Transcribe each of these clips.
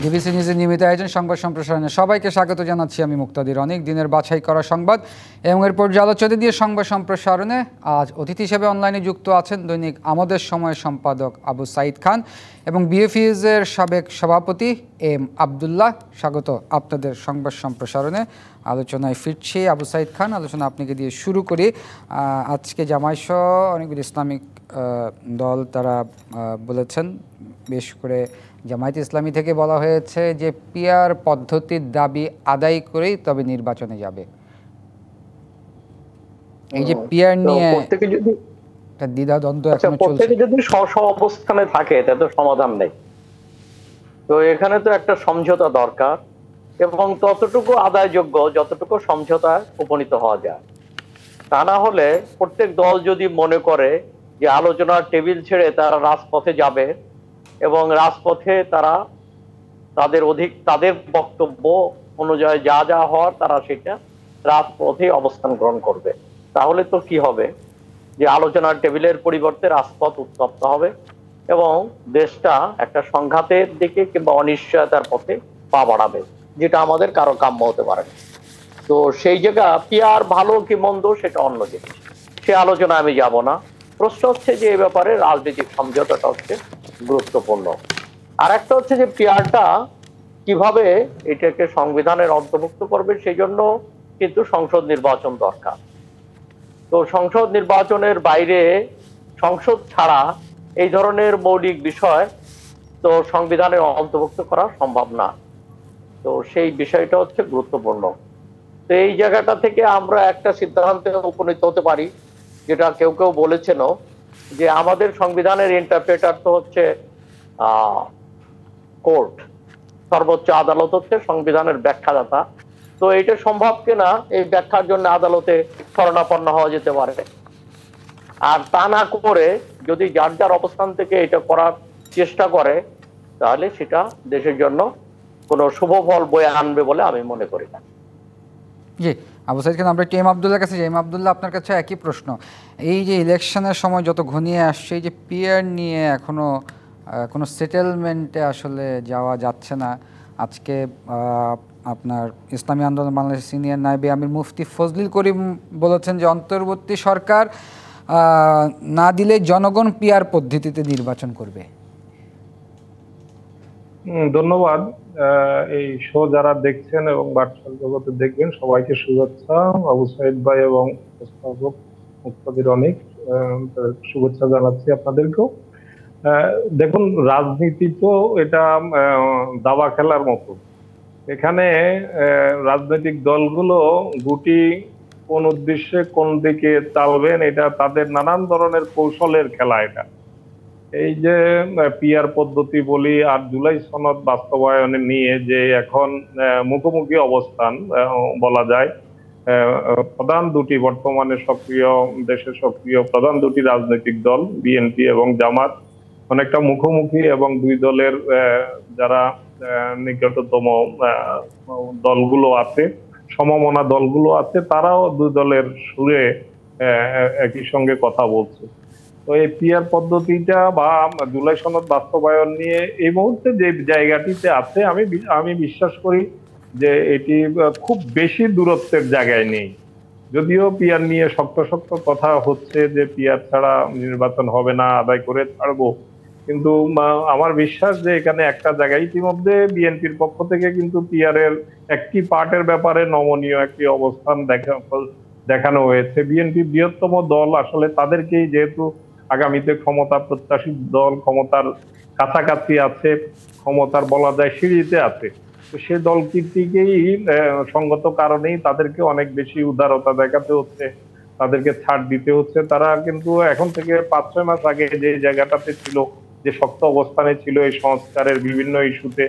DBC নিউজের নিয়মিত আয়োজন সংবাদ সম্প্রসারণে সবাইকে স্বাগত জানাচ্ছি আমি মুক্তাদির। অনেক দিনের বাছাই করা সংবাদ এবং এর পর্যালোচনা দিয়ে সংবাদ সম্প্রসারণে আজ অতিথি হিসেবে অনলাইনে যুক্ত আছেন দৈনিক আমাদের সময় সম্পাদক আবু সাঈদ খান এবং বিএফইউজের সাবেক সভাপতি এম আবদুল্লাহ। স্বাগত আপনাদের সংবাদ সম্প্রসারণে। আলোচনায় ফিরছি। আবু সাঈদ খান, আলোচনা আপনাকে দিয়ে শুরু করি। আজকে জামায়াত-সহ অনেকগুলি ইসলামিক দল তারা বলেছেন, বেশ করে জামায়াত ইসলামী থেকে বলা হয়েছে যে পিআর পদ্ধতির দাবি আদায় করেই তবে নির্বাচনে যাবে। এই যে পিআর নিয়ে একটা দ্বিধাদ্বন্দ্ব এখনো চলছে। যদি স্ব অবস্থানে থাকে এটা তো সমাধান নেই। তো এখানে তো একটা সমঝোতা দরকার এবং ততটুকু আদায়যোগ্য যতটুকু সমঝোতায় উপনীত হওয়া যায়। তা না হলে প্রত্যেক দল যদি মনে করে যে আলোচনার টেবিল ছেড়ে তারা রাজপথে যাবে এবং রাজপথে তারা তাদের বক্তব্য অনুযায়ী যা যা হওয়ার তারা সেটা রাজপথে অবস্থান গ্রহণ করবে, তাহলে তো কি হবে যে আলোচনার টেবিলের পরিবর্তে রাজপথ উত্তপ্ত হবে এবং দেশটা একটা সংঘাতের দিকে কিংবা অনিশ্চয়তার পথে পা বাড়াবে, যেটা আমাদের কারো কাম্য হতে পারে না। তো সেই জায়গা পিআর ভালো কি মন্দ সেটা অন্য জিনিস, সে আলোচনা আমি যাব না। প্রশ্ন হচ্ছে যে এই ব্যাপারে রাজনৈতিক সমঝোতাটা হচ্ছে গুরুত্বপূর্ণ। আর একটা হচ্ছে যে পিআরটা কিভাবে এটাকে সংবিধানের অন্তর্ভুক্ত করবে, সেই জন্য কিন্তু সংসদ নির্বাচন দরকার। তো সংসদ নির্বাচনের বাইরে সংসদ ছাড়া এই ধরনের মৌলিক বিষয় তো সংবিধানের অন্তর্ভুক্ত করা সম্ভব না। তো সেই বিষয়টা হচ্ছে গুরুত্বপূর্ণ। তো এই জায়গাটা থেকে আমরা একটা সিদ্ধান্তে উপনীত হতে পারি, যেটা কেউ কেউ বলেছেন যে আমাদের সংবিধানের ইন্টারপ্রেটার তো হচ্ছে কোর্ট, সর্বোচ্চ আদালত হচ্ছে সংবিধানের ব্যাখ্যাদাতা। তো এটা সম্ভব কিনা এই ব্যাখ্যার জন্য আদালতে শরণাপন্ন হওয়া যেতে পারে। আর তা না করে যদি যার যার অবস্থান থেকে এটা করার চেষ্টা করে তাহলে সেটা দেশের জন্য কোনো শুভ ফল বয়ে আনবে বলে আমি মনে করি না। জি আবু সাঈদ খান, আমরা এম আবদুল্লাহর কাছে যাই। এম আবদুল্লাহ, আপনার কাছে একই প্রশ্ন। এই যে ইলেকশনের সময় যত ঘনিয়ে আসছে, এই যে পিআর নিয়ে এখনো কোনো সেটেলমেন্টে আসলে যাওয়া যাচ্ছে না। আজকে আপনার ইসলামী আন্দোলন বাংলাদেশের সিনিয়র নায়েবে আমির মুফতি ফজলুল করিম বলেছেন যে অন্তর্বর্তী সরকার না দিলে জনগণ পিআর পদ্ধতিতে নির্বাচন করবে। ধন্যবাদ। এই শো যারা দেখছেন এবং ভার্চুয়াল জগতে দেখবেন সবাইকে শুভেচ্ছা। আবু সাঈদ ভাই এবং মুক্তাদির অনেক শুভেচ্ছা জানাচ্ছি আপনাদেরকেও। দেখুন, রাজনীতি তো এটা দাবা খেলার মতো। এখানে রাজনৈতিক দলগুলো গুটি কোন উদ্দেশ্যে কোন দিকে চালবেন এটা তাদের নানান ধরনের কৌশলের খেলা। এটা এই যে পিআর পদ্ধতি বলি আর জুলাই সনদ বাস্তবায়নে নিয়ে যে এখন মুখোমুখি অবস্থান বলা যায়, প্রধান দুটি বর্তমানে সক্রিয় দেশের সক্রিয় প্রধান দুটি রাজনৈতিক দল বিএনপি এবং জামাত অনেকটা মুখোমুখি এবং দুই দলের যারা নিকটতম দলগুলো আছে, সমমনা দলগুলো আছে, তারাও দুই দলের সুরে একই সঙ্গে কথা বলছে। তো এই পিআর পদ্ধতিটা বা জুলাই সনদ বাস্তবায়ন নিয়ে এই মুহূর্তে যে জায়গাটিতে আছে আমি বিশ্বাস করি যে এটি খুব বেশি দূরত্বের জায়গায় নেই। যদিও পিআর নিয়ে শক্ত শক্ত কথা হচ্ছে যে পিআর ছাড়া নির্বাচন হবে না, আদায় করে ছাড়বো, কিন্তু আমার বিশ্বাস যে এখানে একটা জায়গায় ইতিমধ্যে বিএনপির পক্ষ থেকে কিন্তু পিআর এর একটি পার্টের ব্যাপারে নমনীয় একটি অবস্থান দেখানো হয়েছে। বিএনপি বৃহত্তম দল, আসলে তাদেরকেই যেহেতু আগামীতে ক্ষমতা প্রত্যাশী দল, ক্ষমতার কাছাকাছি আছে, ক্ষমতার বলা যায় সিঁড়িতে আছে, তো সে দলটিকেই সঙ্গত কারণেই তাদেরকে অনেক বেশি উদারতা দেখাতে হচ্ছে, তাদেরকে ছাড় দিতে হচ্ছে। তারা কিন্তু এখন থেকে 5-6 মাস আগে যে জায়গাটাতে ছিল, যে শক্ত অবস্থানে ছিল এই সংস্কারের বিভিন্ন ইস্যুতে,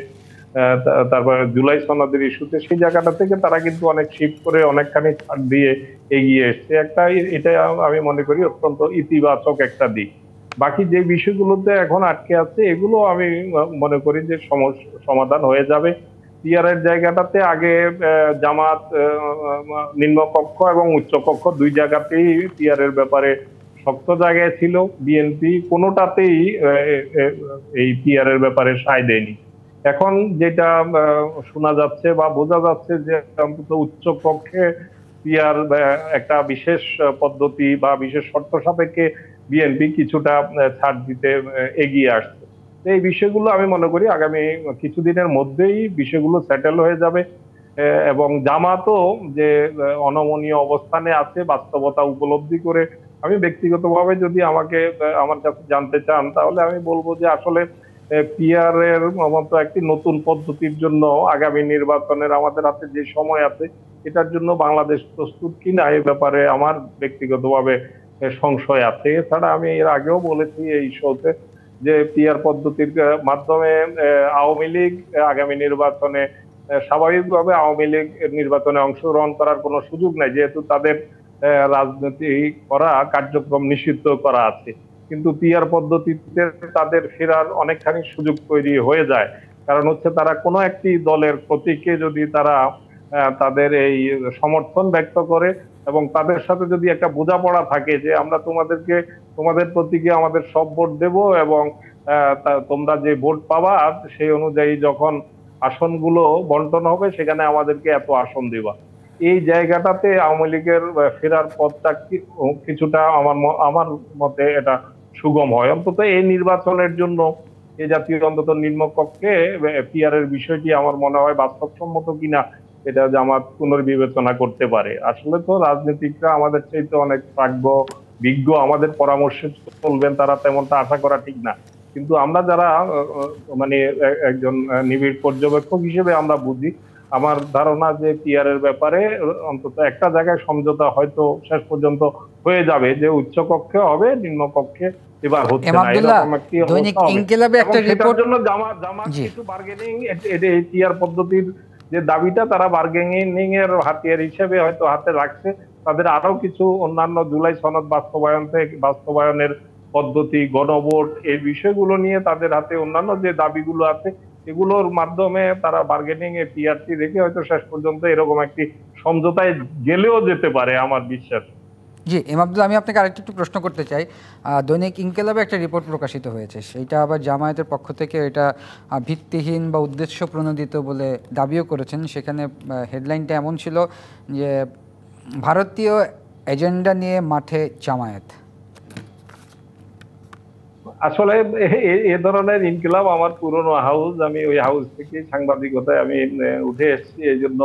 তারপরে জুলাই সনদের ইস্যুতে, সেই জায়গাটা থেকে তারা কিন্তু অনেক শিফট করে অনেকখানি ছাড় দিয়ে এগিয়ে এসছে। এটা আমি মনে করি অত্যন্ত ইতিবাচক একটা দিক। বাকি যে বিষয়গুলোতে এখন আটকে আছে এগুলো আমি মনে করি যে সমাধান হয়ে যাবে। পিআর এর জায়গাটাতে আগে জামাত নিম্নকক্ষ এবং উচ্চকক্ষ দুই জায়গাতেই পিআর এর ব্যাপারে শক্ত জায়গায় ছিল। বিএনপি কোনোটাতেই এই পিআর এর ব্যাপারে সায় দেয়নি। এখন যেটা শোনা যাচ্ছে বা বোঝা যাচ্ছে যে অন্তত উচ্চ কক্ষে পিয়ার একটা বিশেষ পদ্ধতি বা বিশেষ শর্ত সাপেক্ষে বিএনপি কিছুটা ছাড় দিতে এগিয়ে আসছে। এই বিষয়গুলো আমি মনে করি আগামী কিছুদিনের মধ্যেই বিষয়গুলো সেটেল হয়ে যাবে, এবং জামাতও যে অনমনীয় অবস্থানে আছে বাস্তবতা উপলব্ধি করে, আমি ব্যক্তিগতভাবে যদি আমার কাছে জানতে চান তাহলে আমি বলবো যে আসলে পিআর এর মতো একটি নতুন পদ্ধতির জন্য আগামী নির্বাচনের আমাদের হাতে যে সময় আছে এটার জন্য বাংলাদেশ প্রস্তুত কিনা এ ব্যাপারে আমার ব্যক্তিগতভাবে সংশয় আছে। এছাড়া আমি এর আগেও বলেছি এই শোতে যে পিআর পদ্ধতির মাধ্যমে আওয়ামী লীগ আগামী নির্বাচনে স্বাভাবিকভাবে আওয়ামী লীগ নির্বাচনে অংশগ্রহণ করার কোনো সুযোগ নাই, যেহেতু তাদের রাজনীতি করা কার্যক্রম নিষিদ্ধ করা আছে। কিন্তু পিআর পদ্ধতিতে তাদের ফেরার অনেকখানি সুযোগ তৈরি হয়ে যায়, কারণ হচ্ছে তারা কোনো একটি দলের প্রতীকে যদি তারা তাদের এই সমর্থন ব্যক্ত করে এবং তাদের সাথে যদি একটা বোঝাপড়া থাকে যে আমরা তোমাদের প্রতীকে আমাদের সব ভোট দেব এবং তোমরা যে ভোট পাবা সেই অনুযায়ী যখন আসনগুলো বন্টন হবে সেখানে আমাদেরকে এত আসন দেবা, এই জায়গাটাতে আওয়ামী লীগের ফেরার পথটা কিছুটা আমার মতে এটা সুগম হয়। অন্তত এই নির্বাচনের জন্য এই জাতীয় অন্তত নিম্নকক্ষে পিআর এর বিষয়টি আমার মনে হয় বাস্তবসম্মত কিনা এটা জামাত পুনর্বিবেচনা করতে পারে। আসলে তো রাজনীতিকরা আমাদের চাইতে অনেক প্রাজ্ঞ বিজ্ঞ, আমাদের পরামর্শে চলবেন তারা তেমনটা আশা করা ঠিক না, কিন্তু আমরা যারা মানে একজন নিবিড় পর্যবেক্ষক হিসেবে আমরা বুঝি, আমার ধারণা যে পিআর এর ব্যাপারে অন্তত একটা জায়গায় সমঝোতা হয়তো শেষ পর্যন্ত হয়ে যাবে, যে উচ্চ কক্ষে হবে নিম্ন কক্ষে এবার হচ্ছে না, এরকম একটি সেটার জন্য জামাত কিছু বার্গেনিং এই পিআর পদ্ধতির যে দাবিটা তারা বার্গেনিং এর হাতিয়ার হিসেবে হয়তো হাতে রাখছে। তাদের আরো কিছু অন্যান্য জুলাই সনদ বাস্তবায়নের পদ্ধতি, গণভোট, এই বিষয়গুলো নিয়ে তাদের হাতে অন্যান্য যে দাবিগুলো আছে এগুলোর মাধ্যমে তারা বার্গেনিং এ পিআরটি রেখে হয়তো শেষ পর্যন্ত এরকম একটি সমঝোতায় গেলেও যেতে পারে আমার বিশ্বাস। জি আব্দুল, আমি আপনাকে আরেকটু প্রশ্ন করতে চাই। দৈনিক ইনকিলাবে একটা রিপোর্ট প্রকাশিত হয়েছে, সেইটা আবার জামায়াতের পক্ষ থেকে এটা ভিত্তিহীন বা উদ্দেশ্য প্রণোদিত বলে দাবিও করেছেন। সেখানে হেডলাইনটা এমন ছিল যে ভারতীয় এজেন্ডা নিয়ে মাঠে জামায়াত। আসলে এ ধরনের ইনকিলাব আমার পুরনো হাউস, আমি ওই হাউস থেকে সাংবাদিকতায় আমি উঠে এসেছি, এই জন্য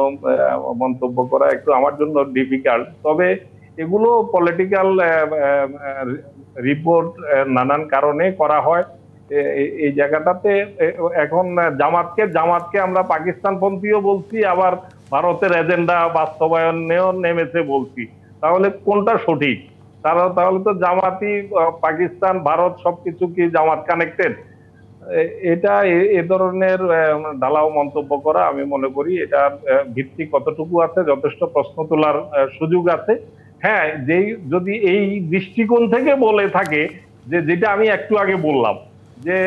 মন্তব্য করা একটু আমার জন্য ডিফিকাল্ট। তবে এগুলো পলিটিক্যাল রিপোর্ট নানান কারণে করা হয়। এই জায়গাটাতে এখন জামাতকে আমরা পাকিস্তানপন্থীও বলছি, আবার ভারতের এজেন্ডা বাস্তবায়নেও নেমেছে বলছি, তাহলে কোনটা সঠিক? তাহলে তো জামাতি পাকিস্তান ভারত সবকিছু কি জামাত কানেক্টেড? এটা এ ধরনের ঢালাও মন্তব্য করা আমি মনে করি এটা ভিত্তি কতটুকু আছে, যথেষ্ট প্রশ্ন তোলার সুযোগ আছে। হ্যাঁ, যদি এই দৃষ্টিকোণ থেকে বলে থাকে যে যেটা আমি একটু আগে বললাম যে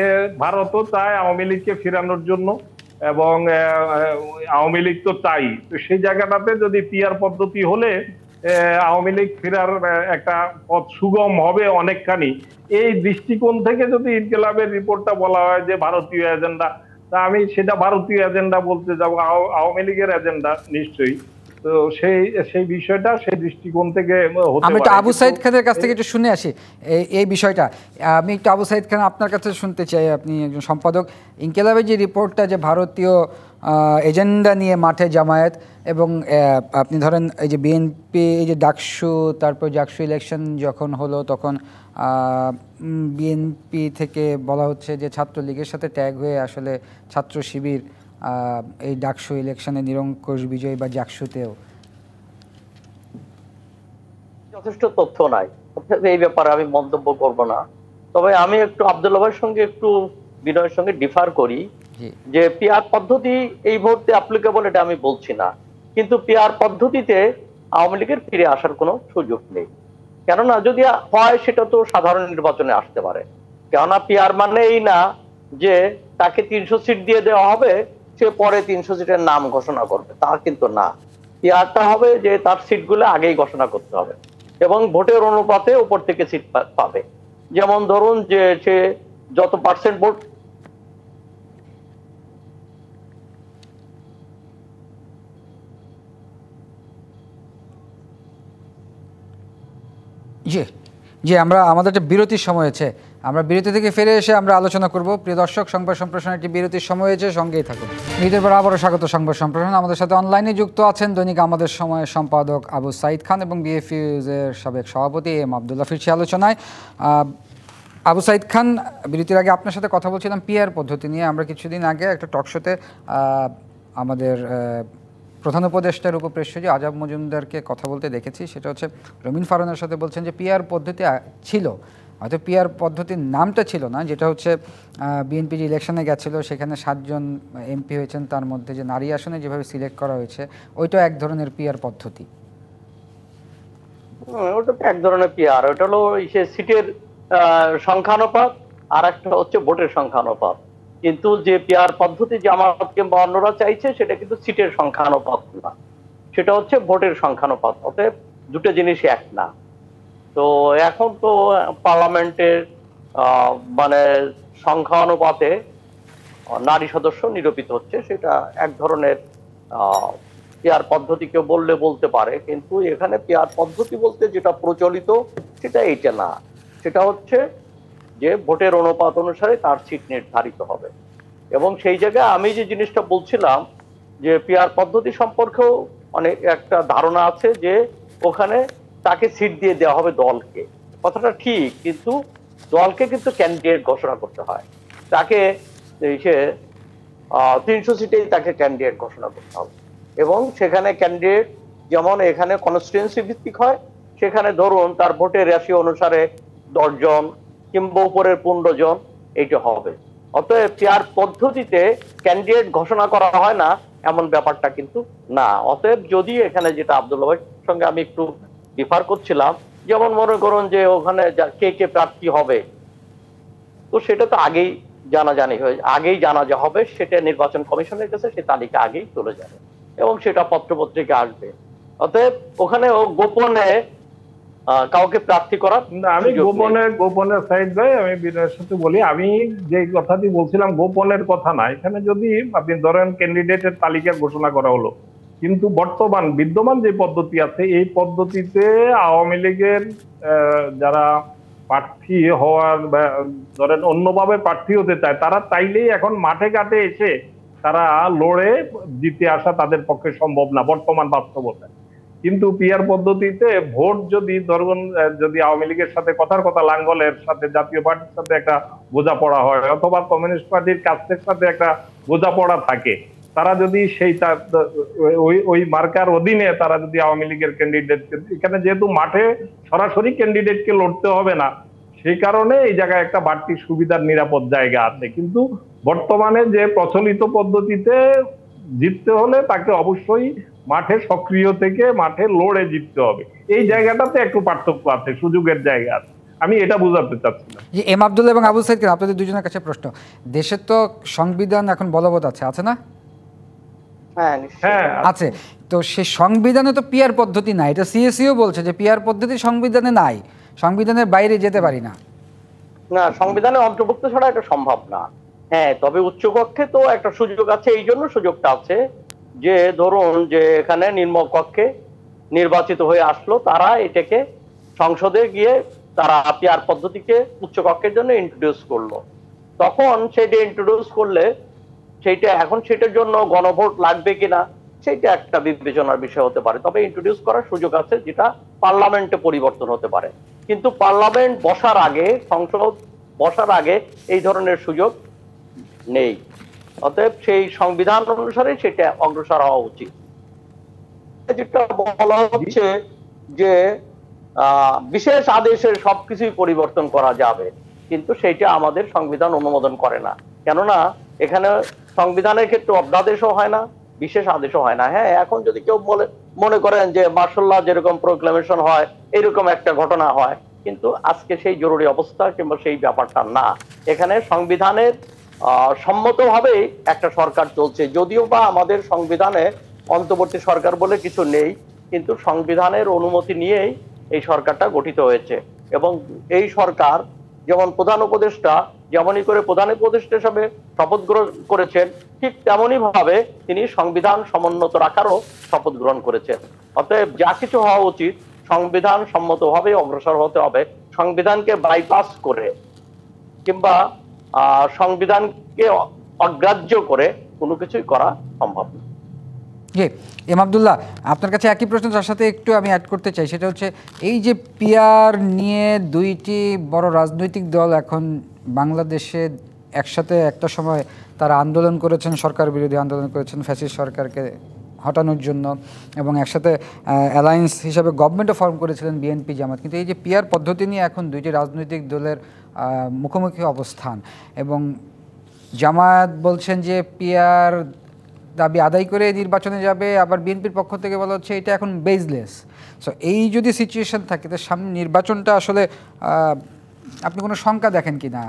ভারতও চায় আওয়ামী লীগকে ফেরানোর জন্য এবং আওয়ামী লীগ তো চাই, তো সেই জায়গাটাতে যদি পিআর পদ্ধতি হলে আওয়ামী লীগ ফেরার একটা পথ সুগম হবে অনেকখানি, এই দৃষ্টিকোণ থেকে যদি ইনকিলাবের রিপোর্টটা বলা হয় যে ভারতীয় এজেন্ডা, তা আমি সেটা ভারতীয় এজেন্ডা বলতে যাবো, আওয়ামী লীগের এজেন্ডা নিশ্চয়ই। তো সেই বিষয়টা সেই দৃষ্টিকোণ থেকে আমি একটু আবু সাইদ খানের কাছ থেকে একটু শুনে আসি এই বিষয়টা। আমি একটু আবু সাইদ খান আপনার কাছে শুনতে চাই, আপনি একজন সম্পাদক। ইনকিলাবের যে রিপোর্টটা যে ভারতীয় এজেন্ডা নিয়ে মাঠে জামায়াত, এবং আপনি ধরেন এই যে বিএনপি এই যে ডাকসু তারপর জাকসু ইলেকশন যখন হলো তখন বিএনপি থেকে বলা হচ্ছে যে ছাত্রলীগের সাথে ট্যাগ হয়ে আসলে ছাত্র শিবির এই ডাকসু ইলেকশনে নিরঙ্কুশ বিজয়ী বা জাকসুতেও যথেষ্ট তথ্য নাই, এই ব্যাপারে আমি মন্তব্য করব না। তবে আমি একটু আব্দুল্লাহ ভাইয়ের সঙ্গে একটু বিনয়ের সঙ্গে ডিফার করি যে পিআর পদ্ধতি এই মুহূর্তে অ্যাপ্লিকেবল এটা আমি বলছি না, কিন্তু পিআর পদ্ধতিতে আওয়ামী লীগের ফিরে আসার কোনো সুযোগ নেই। কেননা যদি হয় সেটা তো সাধারণ নির্বাচনে আসতে পারে, কেননা পিআর মানে এই না যে তাকে 300 সিট দিয়ে দেওয়া হবে, সে পরে 300 সিটের নাম ঘোষণা করবে, তা কিন্তু না। পিআরটা হবে যে তার সিটগুলো আগেই ঘোষণা করতে হবে এবং ভোটের অনুপাতে উপর থেকে সিট পাবে। যেমন ধরুন যে সে যত পার্সেন্ট ভোট জি জি, আমরা আমাদের একটা বিরতির সময় হয়েছে, আমরা বিরতি থেকে ফিরে এসে আমরা আলোচনা করব। প্রিয় দর্শক, সংবাদ সম্প্রসারণ একটি বিরতির সময় হয়েছে, সঙ্গেই থাকুন। বিরতির পর আবারও স্বাগত সংবাদ সম্প্রসারণ। আমাদের সাথে অনলাইনে যুক্ত আছেন দৈনিক আমাদের সময়ের সম্পাদক আবু সাইদ খান এবং বিএফইউজের সাবেক সভাপতি এম আবদুল্লাহ। ফিরছি আলোচনায়। আবু সাইদ খান, বিরতির আগে আপনার সাথে কথা বলছিলাম পিআর পদ্ধতি নিয়ে। আমরা কিছুদিন আগে একটা টকশোতে আমাদের প্রধান উপদেষ্টার উপপ্রেস সচিব আজাদ মজুমদারকে কথা বলতে দেখেছি। সেটা হচ্ছে রবিন ফারুনের সাথে বলছেন যে পিআর পদ্ধতি ছিল, হয়তো পিআর পদ্ধতির নামটা ছিল না, যেটা হচ্ছে বিএনপি যে ইলেকশনে গেছিলো সেখানে 7 জন এমপি হয়েছেন, তার মধ্যে যে নারী আসনে যেভাবে সিলেক্ট করা হয়েছে ওইটা এক ধরনের পিআর পদ্ধতি। ওটা তো এক ধরনের পিআর, ওটা হলো সিটের সংখ্যানুপাত, আর একটা হচ্ছে ভোটের সংখ্যানুপাত। কিন্তু যে পিআর পদ্ধতি যে জামায়াত কিংবা অন্যরা চাইছে সেটা কিন্তু সিটের সংখ্যানুপাত না, সেটা হচ্ছে ভোটের সংখ্যানুপাত। অতএব দুটো জিনিসই এক না। তো এখন তো পার্লামেন্টের মানে সংখ্যানুপাতে নারী সদস্য নিরূপিত হচ্ছে, সেটা এক ধরনের পিআর পদ্ধতি কেউ বললে বলতে পারে, কিন্তু এখানে পিআর পদ্ধতি বলতে যেটা প্রচলিত সেটা এইটা না। সেটা হচ্ছে যে ভোটের অনুপাত অনুসারে তার সিট নির্ধারিত হবে। এবং সেই জায়গায় আমি যে জিনিসটা বলছিলাম যে পিআর পদ্ধতি সম্পর্কেও অনেক একটা ধারণা আছে যে ওখানে তাকে সিট দিয়ে দেওয়া হবে দলকে। কথাটা ঠিক, কিন্তু দলকে কিন্তু ক্যান্ডিডেট ঘোষণা করতে হয়। তাকে সে 300 সিটেই তাকে ক্যান্ডিডেট ঘোষণা করতে হবে। এবং সেখানে ক্যান্ডিডেট যেমন এখানে কনস্টিটুয়েন্সি ভিত্তিক হয়, সেখানে ধরুন তার ভোটের রাশি অনুসারে 10 জন কিংবা উপরের 15 জন এইটা হবে। অতএব পিআর পদ্ধতিতে ক্যান্ডিডেট ঘোষণা করা হয় না এমন ব্যাপারটা কিন্তু না। অতএব যদি এখানে যেটা আব্দুল্লাহ ভাইয়ের সঙ্গে আমি একটু ডিফার করছিলাম, যেমন মনে করুন যে ওখানে কে কে প্রার্থী হবে, তো সেটা তো আগেই আগেই জানা যা হবে, সেটা নির্বাচন কমিশনের কাছে সে তালিকা আগেই চলে যাবে এবং সেটা পত্রপত্রিকা আসবে। অতএব ওখানে গোপনে কাউকে প্রার্থী করার আমি গোপনের সাইড ভাই, আমি বিনয়ের সাথে বলি, আমি যে কথাটি বলছিলাম গোপনের কথা না। এখানে যদি আপনি ধরেন ক্যান্ডিডেটের তালিকা ঘোষণা করা হলো, কিন্তু বিদ্যমান যে পদ্ধতি আছে এই পদ্ধতিতে আওয়ামী লীগের যারা প্রার্থী হওয়ার ধরেন অন্যভাবে প্রার্থী হতে চায়, তারা চাইলেই এখন মাঠে ঘাটে এসে তারা লড়ে জিতে আসা তাদের পক্ষে সম্ভব না বর্তমান বাস্তবতায়। কিন্তু পিআর পদ্ধতিতে ভোট যদি আওয়ামী লীগের সাথে কথার কথা লাঙ্গলের সাথে জাতীয় পার্টির সাথে একটা বোঝাপড়া হয়, অথবা কমিউনিস্ট পার্টির কাছের সাথে একটা বোঝাপড়া থাকে, তারা যদি সেই ওই মার্কার অধীনে তারা যদি আওয়ামী লীগের ক্যান্ডিডেট, এখানে যেহেতু মাঠে সরাসরি ক্যান্ডিডেটকে লড়তে হবে না, সেই কারণে এই জায়গায় একটা বাড়তি সুবিধার নিরাপদ জায়গা আছে। কিন্তু বর্তমানে যে প্রচলিত পদ্ধতিতে জিততে হলে তাকে অবশ্যই মাঠে সক্রিয় থেকে মাঠে লড়ে জিততে হবে। এই জায়গাটাতে একটু পার্থক্য আছে, সুযোগের জায়গা আছে। আমি এটা বুঝাতে চাচ্ছিলাম। জি, এম আবদুল্লাহ এবং আবু সাইদ, আপনাদের দুজনের কাছে প্রশ্ন। দেশের তো সংবিধান এখন বলবৎ আছে না? হ্যাঁ আছে। তো সেই সংবিধানে তো পিআর পদ্ধতি নাই, এটা সিএসিও বলছে যে পিআর পদ্ধতি সংবিধানে নাই, সংবিধানের বাইরে যেতে পারি না। না, সংবিধানে অন্তর্ভুক্ত ছাড়া এটা সম্ভব না। হ্যাঁ, তবে উচ্চকক্ষে তো একটা সুযোগ আছে। এই জন্য সুযোগটা আছে যে ধরুন যে এখানে নিম্নকক্ষে নির্বাচিত হয়ে আসলো, তারা এটাকে সংসদে গিয়ে তারা পিআর পদ্ধতিকে উচ্চকক্ষের জন্য ইন্ট্রোডিউস করলো। তখন সেটা ইন্ট্রোডিউস করলে এখন সেটার জন্য গণভোট লাগবে কিনা সেটা একটা বিবেচনার বিষয় হতে পারে। তবে ইন্ট্রোডিউস করার সুযোগ আছে, যেটা পার্লামেন্টে পরিবর্তন হতে পারে। কিন্তু পার্লামেন্ট বসার আগে, সংসদ বসার আগে এই ধরনের সুযোগ নেই। অতএব সেই সংবিধান অনুসারে সেটা অগ্রসর হওয়া উচিত। যেটা বলা হচ্ছে যে বিশেষ আদেশে সবকিছুই পরিবর্তন করা যাবে, কিন্তু সেইটা আমাদের সংবিধান অনুমোদন করে না। কেননা এখানে সংবিধানের ক্ষেত্রে অধ্যাদেশও হয় না, বিশেষ আদেশও হয় না। হ্যাঁ, এখন যদি কেউ মনে করেন যে মার্শাল্লাহ যেরকম প্রোক্লেমেশন হয় এরকম একটা ঘটনা হয়, কিন্তু আজকে সেই জরুরি অবস্থা কিংবা সেই ব্যাপারটা না। এখানে সংবিধানের সম্মতভাবেই একটা সরকার চলছে। যদিও বা আমাদের সংবিধানে অন্তর্বর্তী সরকার বলে কিছু নেই, কিন্তু সংবিধানের অনুমতি নিয়েই এই সরকারটা গঠিত হয়েছে। এবং এই সরকার যেমন প্রধান উপদেষ্টা যেমনই করে প্রধান উপদেষ্টা হিসাবে শপথ গ্রহণ করেছেন, ঠিক তেমনই ভাবে তিনি সংবিধান সমুন্নত রাখারও শপথ গ্রহণ করেছেন। অতএব যা কিছু হওয়া উচিত সংবিধান সম্মতভাবে অগ্রসর হতে হবে। সংবিধানকে বাইপাস করে কিংবা সংবিধানকে অগ্রাহ্য করে কোনো কিছুই করা সম্ভব না। জি, এম আবদুল্লাহ, আপনার কাছে একই প্রশ্ন, তার সাথে একটু আমি অ্যাড করতে চাই। সেটা হচ্ছে এই যে পিআর নিয়ে দুইটি বড় রাজনৈতিক দল এখন বাংলাদেশে একসাথে একটা সময় তারা আন্দোলন করেছেন, সরকার বিরোধী আন্দোলন করেছেন ফ্যাসিস্ট সরকারকে হটানোর জন্য, এবং একসাথে অ্যালায়েন্স হিসাবে গভর্নমেন্টও ফর্ম করেছিলেন বিএনপি জামাত। কিন্তু এই যে পিআর পদ্ধতি নিয়ে এখন দুইটি রাজনৈতিক দলের মুখোমুখি অবস্থান, এবং জামায়াত বলছেন যে পিআর দাবি আদায় করে নির্বাচনে যাবে, আবার বিএনপির পক্ষ থেকে বলা হচ্ছে এটা এখন বেসলেস। সো এই যদি সিচুয়েশন থাকে, তো সামনে নির্বাচনটা আসলে আপনি কোনো শঙ্কা দেখেন কি না?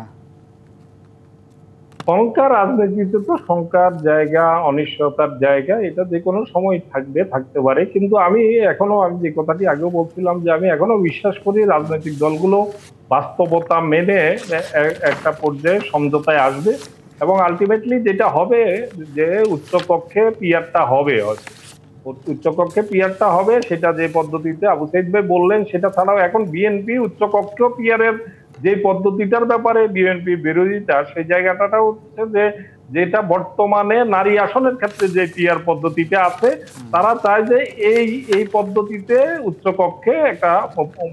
শঙ্কা, রাজনীতিতে তো শঙ্কার জায়গা, অনিশ্চয়তার জায়গা, এটা যে কোনো সময় থাকতে পারে। কিন্তু আমি যে কথাটি আগেও বলছিলাম, যে আমি এখনো বিশ্বাস করি রাজনৈতিক দলগুলো বাস্তবতা মেনে একটা পর্যায়ে সমঝোতায় আসবে, এবং আলটিমেটলি যেটা হবে যে উচ্চকক্ষে পিআরটা হবে, উচ্চকক্ষে পিআরটা হবে, সেটা যে পদ্ধতিতে আবু সাইদ ভাই বললেন সেটা ছাড়াও এখন বিএনপি উচ্চকক্ষ পিআরের যে পদ্ধতিটার ব্যাপারে বিএনপি বিরোধিতা, সেই জায়গাটা হচ্ছে যে যেটা বর্তমানে নারী আসনের ক্ষেত্রে যে পিআর পদ্ধতিটা আছে, তারা চায় যে এই পদ্ধতিতে উচ্চকক্ষে একটা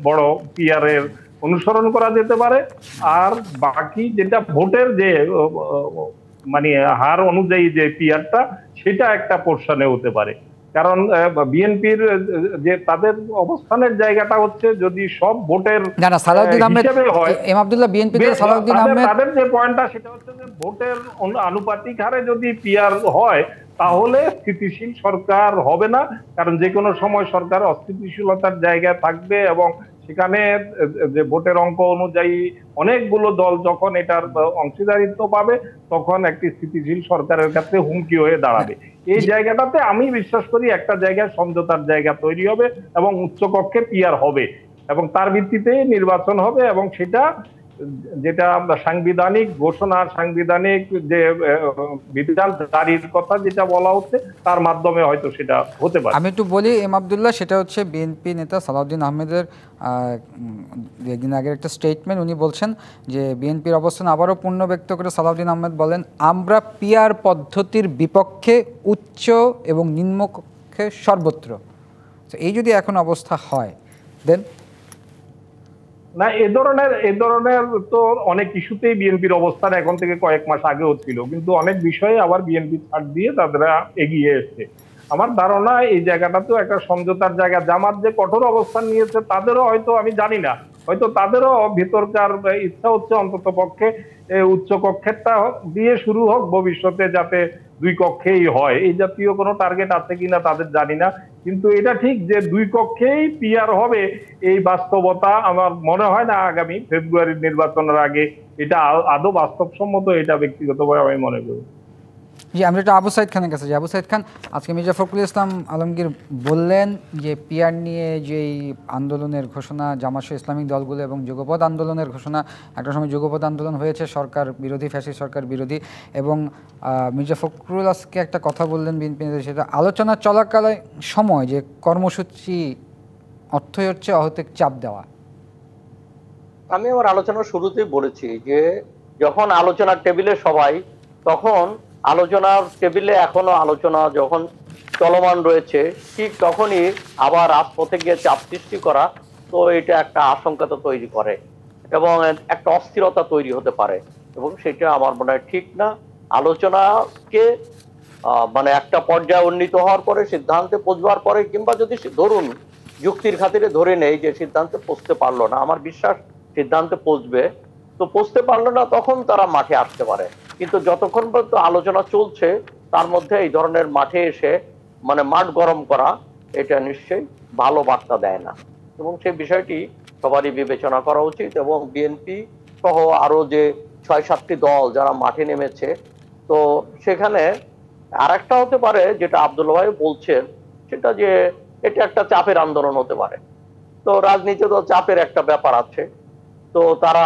বড় পিআর এর অনুসরণ করা যেতে পারে, আর বাকি যেটা ভোটের যে মানে হার অনুযায়ী যে পিআরটা, সেটা একটা পোর্শনে হতে পারে। কারণ বিএনপির যে তাদের অবস্থানের জায়গাটা হচ্ছে, যদি সব ভোটের হিসেবে হয়, তাদের যে পয়েন্টটা সেটা হচ্ছে যে ভোটের আনুপাতিক হারে যদি পিআর হয়, তাহলে স্থিতিশীল সরকার হবে না। কারণ যে কোনো সময় সরকার অস্থিতিশীলতার জায়গায় থাকবে, এবং সেখানে যে ভোটের অঙ্ক অনুযায়ী অনেকগুলো দল যখন এটার অংশীদারিত্ব পাবে, তখন একটি স্থিতিশীল সরকারের কাছে হুমকি হয়ে দাঁড়াবে। এই জায়গাটাতে আমি বিশ্বাস করি একটা জায়গায় সমঝোতার জায়গা তৈরি হবে, এবং উচ্চকক্ষে পিআর হবে, এবং তার ভিত্তিতে নির্বাচন হবে, এবং সেটা যেটা সাংবিধানিক ঘোষণা, সাংবিধানিক যে বিধান জারির কথা যেটা বলা হচ্ছে, তার মাধ্যমে হয়তো সেটা হতে পারে। আমি একটু বলি এম আবদুল্লাহ, সেটা হচ্ছে বিএনপি নেতা সালাউদ্দিন আহমেদের একদিন আগের একটা স্টেটমেন্ট। উনি বলছেন যে বিএনপির অবস্থান আবারও পূর্ণ ব্যক্ত করে সালাউদ্দিন আহমেদ বলেন, আমরা পিআর পদ্ধতির বিপক্ষে উচ্চ এবং নিম্নকক্ষে সর্বত্র। এই যদি এখন অবস্থা হয়, দেন না, এ ধরনের তো অনেক ইস্যুতেই বিএনপির অবস্থান এখন থেকে কয়েক মাস আগেও ছিল, কিন্তু অনেক বিষয়ে আবার বিএনপি ছাড় দিয়ে তারা এগিয়ে এসছে। আমার ধারণা এই জায়গাটা তো একটা সমঝোতার জায়গা। জামাত যে কঠোর অবস্থান নিয়েছে, তাদেরও হয়তো, আমি জানি না, হয়তো তাদেরও ভিতরকার ইচ্ছা হচ্ছে অন্তত পক্ষে উচ্চ কক্ষেরটা দিয়ে শুরু হোক, ভবিষ্যতে যাতে দুই কক্ষেই হয়। এই জাতীয় কোনো টার্গেট আছে কিনা তাদের জানি না, কিন্তু এটা ঠিক যে দুই কক্ষেই পিআর হবে, এই বাস্তবতা আমার মনে হয় না আগামী ফেব্রুয়ারির নির্বাচনের আগে এটা আদৌ বাস্তবসম্মত, এটা ব্যক্তিগতভাবে আমি মনে করি। জি, আমরা এটা আবু সাইদ খানের কাছে। আবু সাইদ খান, আজকে মির্জা ফখরুল ইসলাম আলমগীর বললেন যে পিআর নিয়ে যেই আন্দোলনের ঘোষণা, জামায়াত ইসলামিক দলগুলো এবং যুগপৎ আন্দোলনের ঘোষণা, একটা সময় যুগপৎ আন্দোলন হয়েছে সরকার বিরোধী, ফ্যাসিস্ট সরকার বিরোধী, এবং মির্জা ফখরুল আজকে একটা কথা বললেন বিএনপি, সেটা আলোচনা চলাকালীন সময় যে কর্মসূচি অর্থই হচ্ছে অহেতুক চাপ দেওয়া। আমি আমার আলোচনার শুরুতেই বলেছি যে যখন আলোচনার টেবিলে সবাই, তখন আলোচনার টেবিলে এখনো আলোচনা যখন চলমান রয়েছে, ঠিক তখনই আবার রাজপথে গিয়ে চাপ সৃষ্টি করা, তো এটা একটা আশঙ্কা তো তৈরি করে এবং একটা অস্থিরতা তৈরি হতে পারে, এবং সেটা আমার মনে হয় ঠিক না। আলোচনাকে মানে একটা পর্যায়ে উন্নীত হওয়ার পরে, সিদ্ধান্তে পৌঁছবার পরে, কিংবা যদি ধরুন যুক্তির খাতিরে ধরে নেই যে সিদ্ধান্তে পৌঁছতে পারলো না, আমার বিশ্বাস সিদ্ধান্তে পৌঁছবে, তো পৌঁছতে পারলো না তখন তারা মাঠে আসতে পারে। কিন্তু যতক্ষণ পর্যন্ত আলোচনা চলছে, তার মধ্যে এই ধরনের মাঠে এসে মানে মাঠ গরম করা, এটা নিশ্চয়ই ভালো বার্তা দেয় না, এবং সেই বিষয়টি সবারই বিবেচনা করা উচিত। এবং বিএনপি সহ আরো যে ৬-৭টি দল যারা মাঠে নেমেছে, তো সেখানে আর একটা হতে পারে যেটা আব্দুল্লাহ ভাই বলছেন, সেটা যে এটা একটা চাপের আন্দোলন হতে পারে। তো রাজনীতি তো চাপের একটা ব্যাপার আছে, তো তারা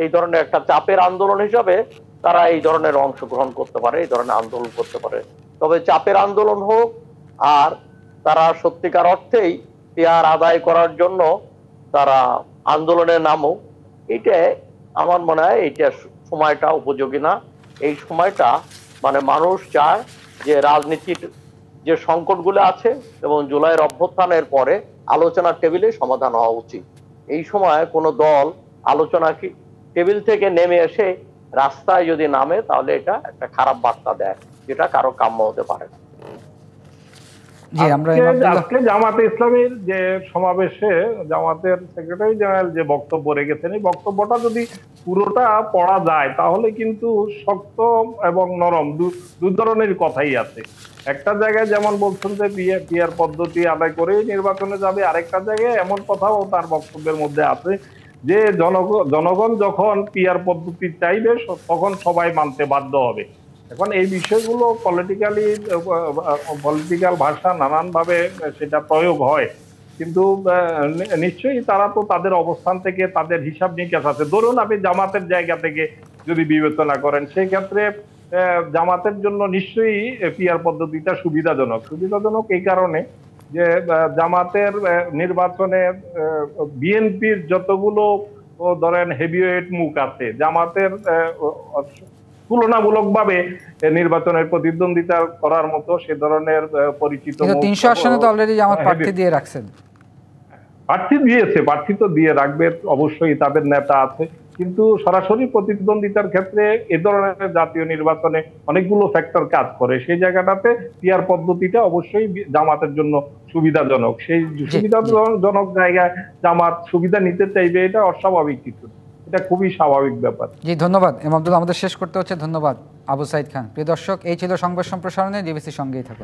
এই ধরনের একটা চাপের আন্দোলন হিসাবে তারা এই ধরনের অংশগ্রহণ করতে পারে, এই ধরনের আন্দোলন করতে পারে। তবে চাপের আন্দোলন হোক, আর তারা সত্যিকার অর্থেই পিয়ার আদায় করার জন্য তারা আন্দোলনে নামুক, এটা আমার মনে হয় এইটা সময়টা উপযোগী না। এই সময়টা মানে মানুষ চায় যে রাজনীতির যে সংকটগুলো আছে এবং জুলাইয়ের অভ্যুত্থানের পরে আলোচনার টেবিলে সমাধান হওয়া উচিত। এই সময় কোনো দল আলোচনা টেবিল থেকে নেমে এসে রাস্তায় যদি নামে তাহলে এটা একটা খারাপ বার্তা দেয়, যেটা কারো কাম্য হতে পারে না। আজকে জামাতে ইসলামীর যে সমাবেশে জামাতের সেক্রেটারি জেনারেল যে বক্তব্য রেখেছেন, এই বক্তব্যটা যদি পুরোটা পড়া যায় তাহলে কিন্তু শক্ত এবং নরম দু ধরনের কথাই আছে। একটা জায়গায় যেমন বলছেন যে পিয়ার পদ্ধতি আদায় করেই নির্বাচনে যাবে, আরেকটা জায়গায় এমন কথাও তার বক্তব্যের মধ্যে আছে যে জনগণ যখন পিয়ার পদ্ধতি চাইবে তখন সবাই মানতে বাধ্য হবে। এখন এই বিষয়গুলো পলিটিক্যাল ভাষা নানান ভাবে সেটা প্রয়োগ হয়, কিন্তু নিশ্চয়ই তারা তো তাদের অবস্থান থেকে তাদের হিসাব নিকাশ আছে। ধরুন আপনি জামাতের জায়গা থেকে যদি বিবেচনা করেন, সেই ক্ষেত্রে জামাতের জন্য নিশ্চয়ই পিয়ার পদ্ধতিটা সুবিধাজনক এই কারণে যে জামাতের নির্বাচনে বিএনপির যতগুলো ধরেন হেভিওয়েট মুখ আছে, জামাতের তুলনামূলকভাবে নির্বাচনের প্রতিদ্বন্দ্বিতা করার মতো সে ধরনের পরিচিত ৩০০ আসনে তো অলরেডি জামাত প্রার্থী দিয়ে রাখছেন। প্রার্থী তো দিয়ে রাখবে অবশ্যই, তাদের নেতা আছে, কিন্তু সরাসরি প্রতিদ্বন্দ্বিতার ক্ষেত্রে এ ধরনের জাতীয় নির্বাচনে অনেকগুলো ফ্যাক্টর কাজ করে। সেই জায়গাটাতে পিয়ার পদ্ধতিটা অবশ্যই জামাতের জন্য সুবিধাজনক। সেই সুবিধাজনক জায়গায় জামাত সুবিধা নিতে চাইবে, এটা অস্বাভাবিক কিছু, এটা খুবই স্বাভাবিক ব্যাপার। জি ধন্যবাদ এম আব্দুল, আমাদের শেষ করতে হচ্ছে। ধন্যবাদ আবু সাইদ খান। প্রিয় দর্শক, এই ছিল সংবাদ সম্প্রসারণে, ডিবিসির সঙ্গেই থাকুন।